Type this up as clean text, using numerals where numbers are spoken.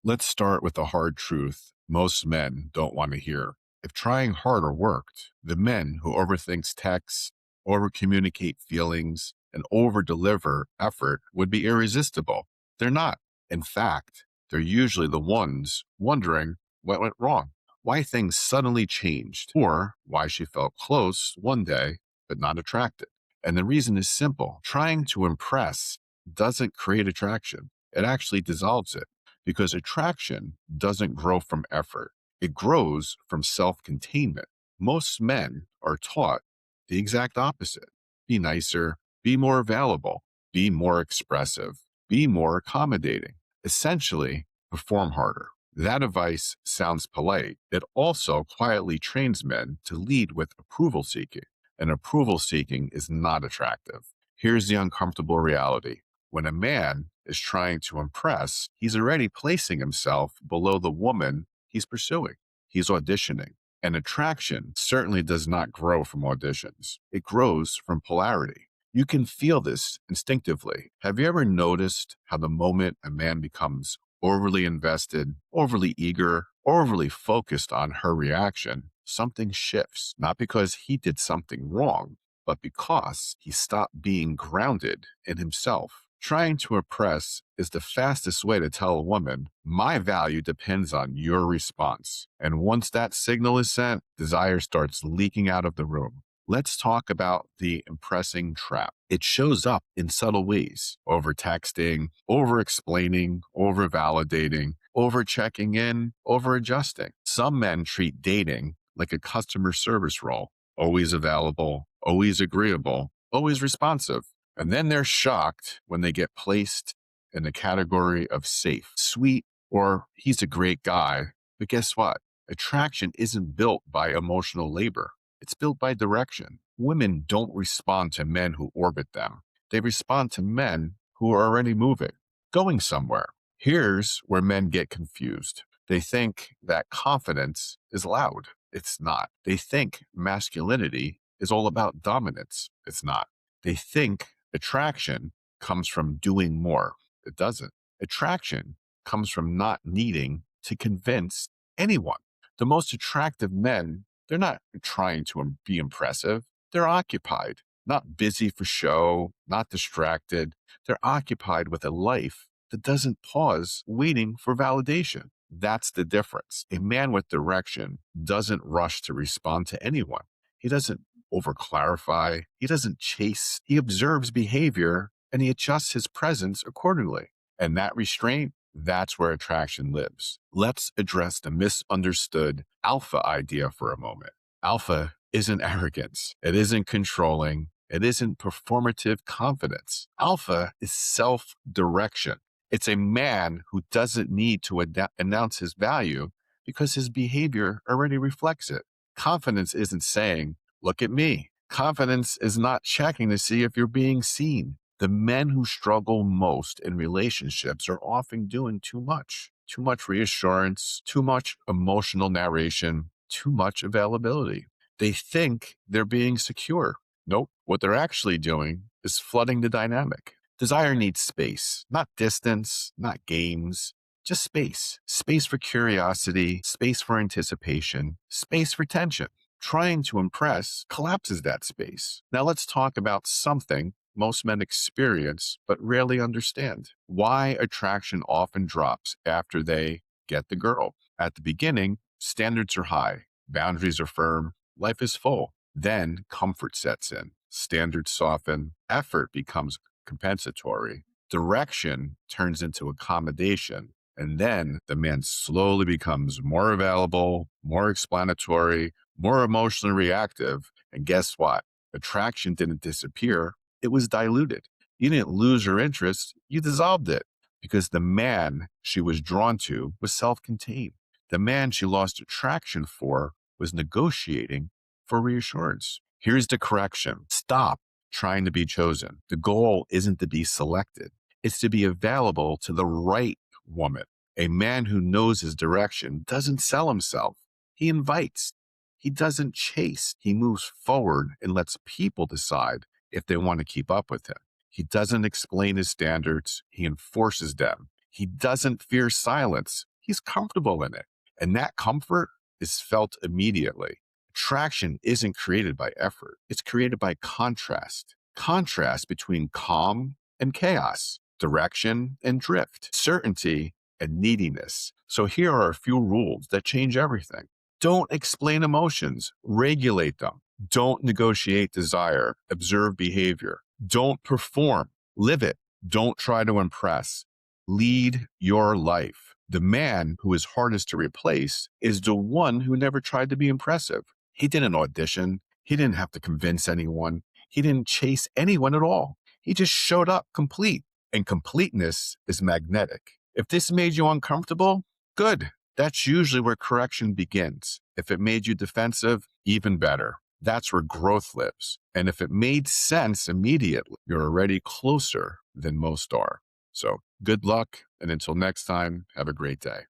Let's start with the hard truth most men don't want to hear. If trying harder worked, the men who overthinks texts, overcommunicate feelings, and overdeliver effort would be irresistible. They're not. In fact, they're usually the ones wondering what went wrong, why things suddenly changed, or why she felt close one day but not attracted. And the reason is simple. Trying to impress doesn't create attraction. It actually dissolves it because attraction doesn't grow from effort. It grows from self containment. Most men are taught the exact opposite: be nicer, be more available, be more expressive, be more accommodating. Essentially, perform harder. That advice sounds polite. It also quietly trains men to lead with approval seeking, and approval seeking is not attractive. Here's the uncomfortable reality: when a man is trying to impress, he's already placing himself below the woman he's pursuing. He's auditioning. And attraction certainly does not grow from auditions, it grows from polarity. You can feel this instinctively. Have you ever noticed how the moment a man becomes overly invested, overly eager, overly focused on her reaction, something shifts, not because he did something wrong, but because he stopped being grounded in himself? Trying to impress is the fastest way to tell a woman, my value depends on your response. And once that signal is sent, desire starts leaking out of the room. Let's talk about the impressing trap. It shows up in subtle ways: over texting, over explaining, over validating, over checking in, over adjusting. Some men treat dating like a customer service role: always available, always agreeable, always responsive. And then they're shocked when they get placed in the category of safe, sweet, or he's a great guy. But guess what? Attraction isn't built by emotional labor. It's built by direction. Women don't respond to men who orbit them. They respond to men who are already moving, going somewhere. Here's where men get confused. They think that confidence is loud. It's not. They think masculinity is all about dominance. It's not. They think attraction comes from doing more. It doesn't. Attraction comes from not needing to convince anyone. The most attractive men, they're not trying to be impressive. They're occupied, not busy for show, not distracted. They're occupied with a life that doesn't pause waiting for validation. That's the difference. A man with direction doesn't rush to respond to anyone. He doesn't over clarify. He doesn't chase. He observes behavior and he adjusts his presence accordingly. And that restraint, that's where attraction lives. Let's address the misunderstood alpha idea for a moment. Alpha isn't arrogance. It isn't controlling. It isn't performative confidence. Alpha is self-direction. It's a man who doesn't need to announce his value because his behavior already reflects it. Confidence isn't saying, look at me. Confidence is not checking to see if you're being seen. The men who struggle most in relationships are often doing too much reassurance, too much emotional narration, too much availability. They think they're being secure. Nope. What they're actually doing is flooding the dynamic. Desire needs space, not distance, not games, just space. Space for curiosity, space for anticipation, space for tension. Trying to impress collapses that space. Now let's talk about something most men experience but rarely understand: why attraction often drops after they get the girl. At the beginning, standards are high, boundaries are firm, life is full. Then comfort sets in, standards soften, effort becomes compensatory, direction turns into accommodation, and then the man slowly becomes more available, more explanatory, more emotionally reactive. And guess what? Attraction didn't disappear, it was diluted. You didn't lose her interest, you dissolved it because the man she was drawn to was self contained. The man she lost attraction for was negotiating for reassurance. Here's the correction: stop trying to be chosen. The goal isn't to be selected, it's to be available to the right woman. A man who knows his direction doesn't sell himself, he invites. He doesn't chase, he moves forward and lets people decide if they want to keep up with him. He doesn't explain his standards, he enforces them. He doesn't fear silence. He's comfortable in it. And that comfort is felt immediately. Attraction isn't created by effort, it's created by contrast. Contrast between calm and chaos, direction and drift, certainty and neediness. So here are a few rules that change everything. Don't explain emotions, regulate them. Don't negotiate desire, observe behavior. Don't perform, live it. Don't try to impress. Lead your life. The man who is hardest to replace is the one who never tried to be impressive. He didn't audition. He didn't have to convince anyone. He didn't chase anyone at all. He just showed up complete. And completeness is magnetic. If this made you uncomfortable, good. That's usually where correction begins. If it made you defensive, even better. That's where growth lives. And if it made sense immediately, you're already closer than most are. So good luck. And until next time, have a great day.